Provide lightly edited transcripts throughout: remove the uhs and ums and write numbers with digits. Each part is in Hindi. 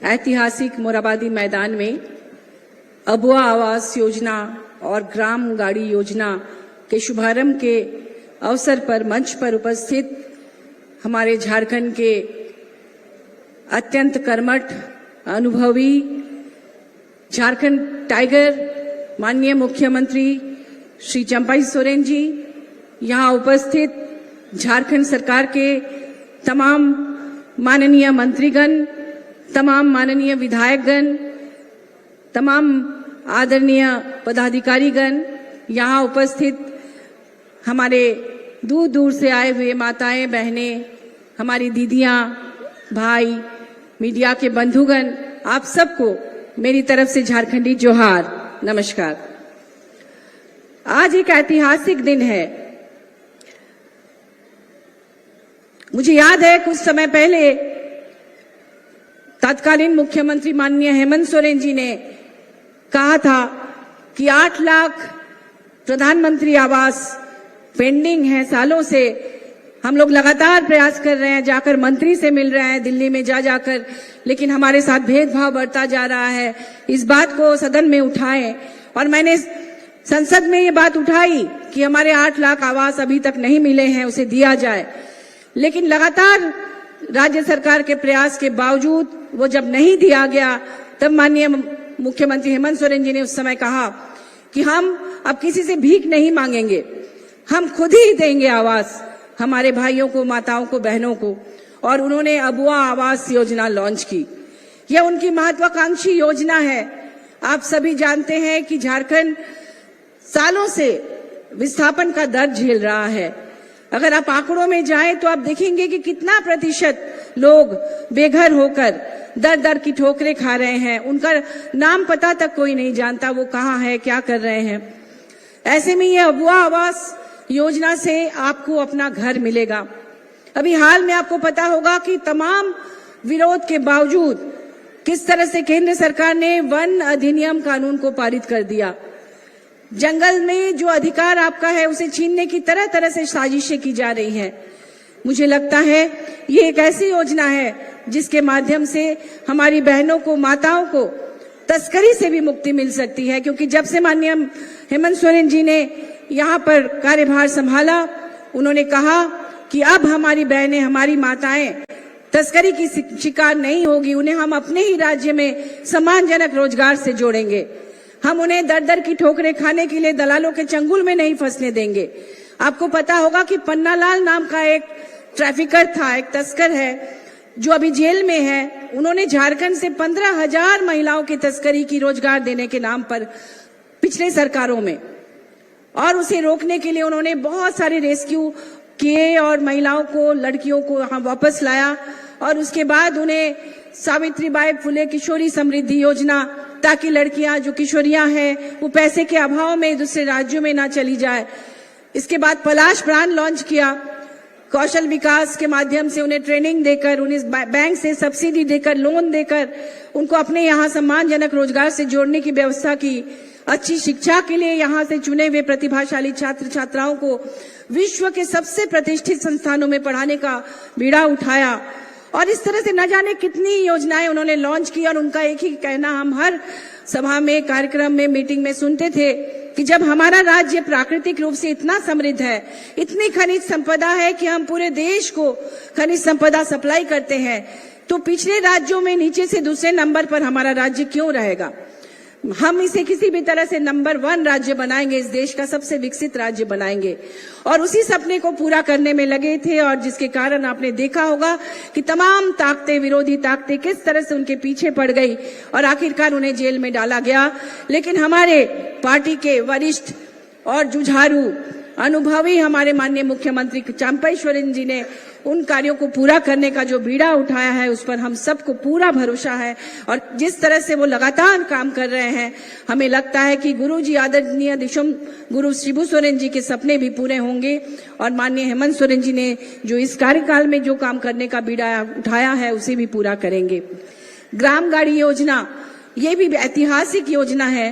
ऐतिहासिक मोराबादी मैदान में अबुआ आवास योजना और ग्राम गाड़ी योजना के शुभारंभ के अवसर पर मंच पर उपस्थित हमारे झारखंड के अत्यंत कर्मठ अनुभवी झारखंड टाइगर माननीय मुख्यमंत्री श्री चंपाई सोरेन जी, यहाँ उपस्थित झारखंड सरकार के तमाम माननीय मंत्रीगण, तमाम माननीय विधायकगण, तमाम आदरणीय पदाधिकारीगण, यहाँ उपस्थित हमारे दूर दूर से आए हुए माताएं बहनें, हमारी दीदियां, भाई, मीडिया के बंधुगण, आप सबको मेरी तरफ से झारखंडी जोहार, नमस्कार। आज एक ऐतिहासिक दिन है। मुझे याद है कुछ समय पहले तत्कालीन मुख्यमंत्री माननीय हेमंत सोरेन जी ने कहा था कि 8 लाख प्रधानमंत्री आवास पेंडिंग है सालों से। हम लोग लगातार प्रयास कर रहे हैं, जाकर मंत्री से मिल रहे हैं दिल्ली में जाकर, लेकिन हमारे साथ भेदभाव बढ़ता जा रहा है। इस बात को सदन में उठाएं और मैंने संसद में ये बात उठाई कि हमारे 8 लाख आवास अभी तक नहीं मिले हैं, उसे दिया जाए। लेकिन लगातार राज्य सरकार के प्रयास के बावजूद वो जब नहीं दिया गया, तब माननीय मुख्यमंत्री हेमंत सोरेन जी ने उस समय कहा कि हम अब किसी से भीख नहीं मांगेंगे, हम खुद ही देंगे आवास हमारे भाइयों को, माताओं को, बहनों को। और उन्होंने अबुआ आवास योजना लॉन्च की। यह उनकी महत्वाकांक्षी योजना है। आप सभी जानते हैं कि झारखंड सालों से विस्थापन का दर्द झेल रहा है। अगर आप आंकड़ों में जाएं तो आप देखेंगे कि कितना प्रतिशत लोग बेघर होकर दर दर की ठोकरें खा रहे हैं। उनका नाम पता तक कोई नहीं जानता, वो कहाँ है, क्या कर रहे हैं। ऐसे में ये अबुआ आवास योजना से आपको अपना घर मिलेगा। अभी हाल में आपको पता होगा कि तमाम विरोध के बावजूद किस तरह से केंद्र सरकार ने वन अधिनियम कानून को पारित कर दिया। जंगल में जो अधिकार आपका है उसे छीनने की तरह तरह से साजिशें की जा रही हैं। मुझे लगता है ये एक ऐसी योजना है जिसके माध्यम से हमारी बहनों को, माताओं को तस्करी से भी मुक्ति मिल सकती है। क्योंकि जब से माननीय हेमंत सोरेन जी ने यहाँ पर कार्यभार संभाला, उन्होंने कहा कि अब हमारी बहनें, हमारी माताएं तस्करी की शिकार नहीं होगी। उन्हें हम अपने ही राज्य में सम्मानजनक रोजगार से जोड़ेंगे। हम उन्हें दर दर की ठोकरें खाने के लिए दलालों के चंगुल में नहीं फंसने देंगे। आपको पता होगा कि पन्नालाल नाम का एक ट्रैफिकर था, एक तस्कर है, जो अभी जेल में है। उन्होंने झारखंड से 15,000 महिलाओं की तस्करी की रोजगार देने के नाम पर पिछले सरकारों में, और उसे रोकने के लिए उन्होंने बहुत सारे रेस्क्यू किए और महिलाओं को, लड़कियों को यहाँ वापस लाया। और उसके बाद उन्हें सावित्रीबाई फुले किशोरी समृद्धि योजना, ताकि लड़कियां जो किशोरियां हैं वो पैसे के अभाव में दूसरे राज्यों में ना चली जाए। इसके बाद पलाश प्राण लॉन्च किया। कौशल विकास के माध्यम से उन्हें ट्रेनिंग देकर, उन्हें बैंक से सब्सिडी देकर, लोन देकर उनको अपने यहाँ सम्मानजनक रोजगार से जोड़ने की व्यवस्था की। अच्छी शिक्षा के लिए यहाँ से चुने हुए प्रतिभाशाली छात्र छात्राओं को विश्व के सबसे प्रतिष्ठित संस्थानों में पढ़ाने का बीड़ा उठाया। और इस तरह से न जाने कितनी योजनाएं उन्होंने लॉन्च की। और उनका एक ही कहना हम हर सभा में, कार्यक्रम में, मीटिंग में सुनते थे कि जब हमारा राज्य प्राकृतिक रूप से इतना समृद्ध है, इतनी खनिज संपदा है कि हम पूरे देश को खनिज संपदा सप्लाई करते हैं, तो पिछले राज्यों में नीचे से दूसरे नंबर पर हमारा राज्य क्यों रहेगा। हम इसे किसी भी तरह से नंबर 1 राज्य बनाएंगे, इस देश का सबसे विकसित राज्य बनाएंगे। और उसी सपने को पूरा करने में लगे थे। और जिसके कारण आपने देखा होगा कि तमाम ताकतें, विरोधी ताकतें किस तरह से उनके पीछे पड़ गई और आखिरकार उन्हें जेल में डाला गया। लेकिन हमारे पार्टी के वरिष्ठ और जुझारू, अनुभवी हमारे माननीय मुख्यमंत्री चंपाई सोरेन जी ने उन कार्यों को पूरा करने का जो बीड़ा उठाया है, उस पर हम सबको पूरा भरोसा है। और जिस तरह से वो लगातार काम कर रहे हैं, हमें लगता है कि गुरुजी आदरणीय दिशम गुरु शिबू सोरेन जी के सपने भी पूरे होंगे। और माननीय हेमंत सोरेन जी ने जो इस कार्यकाल में जो काम करने का बीड़ा उठाया है, उसे भी पूरा करेंगे। ग्राम गाड़ी योजना, ये भी ऐतिहासिक योजना है,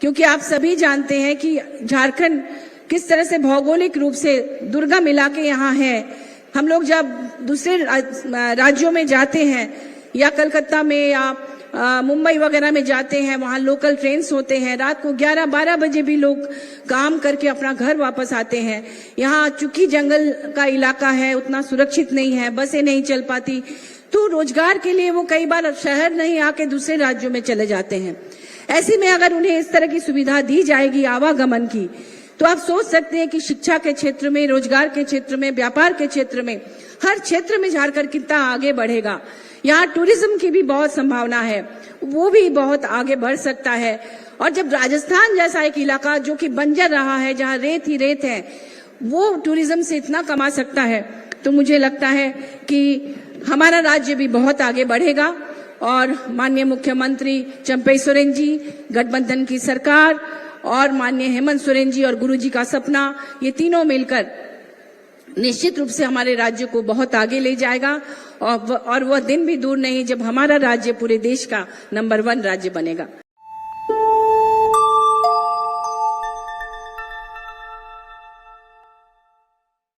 क्योंकि आप सभी जानते हैं कि झारखंड किस तरह से भौगोलिक रूप से दुर्गम इलाके यहाँ है। हम लोग जब दूसरे राज्यों में जाते हैं, या कलकत्ता में या मुंबई वगैरह में जाते हैं, वहां लोकल ट्रेन्स होते हैं, रात को 11-12 बजे भी लोग काम करके अपना घर वापस आते हैं। यहाँ चूंकि जंगल का इलाका है, उतना सुरक्षित नहीं है, बसें नहीं चल पाती, तो रोजगार के लिए वो कई बार शहर नहीं आके दूसरे राज्यों में चले जाते हैं। ऐसे में अगर उन्हें इस तरह की सुविधा दी जाएगी आवागमन की, तो आप सोच सकते हैं कि शिक्षा के क्षेत्र में, रोजगार के क्षेत्र में, व्यापार के क्षेत्र में, हर क्षेत्र में झारखंड कितना आगे बढ़ेगा। यहाँ टूरिज्म की भी बहुत संभावना है, वो भी बहुत आगे बढ़ सकता है। और जब राजस्थान जैसा एक इलाका जो कि बंजर रहा है, जहाँ रेत ही रेत है, वो टूरिज्म से इतना कमा सकता है, तो मुझे लगता है कि हमारा राज्य भी बहुत आगे बढ़ेगा। और माननीय मुख्यमंत्री चंपई सोरेन जी, गठबंधन की सरकार और माननीय हेमंत सोरेन जी और गुरुजी का सपना, ये तीनों मिलकर निश्चित रूप से हमारे राज्य को बहुत आगे ले जाएगा। और वह दिन भी दूर नहीं जब हमारा राज्य पूरे देश का नंबर 1 राज्य बनेगा।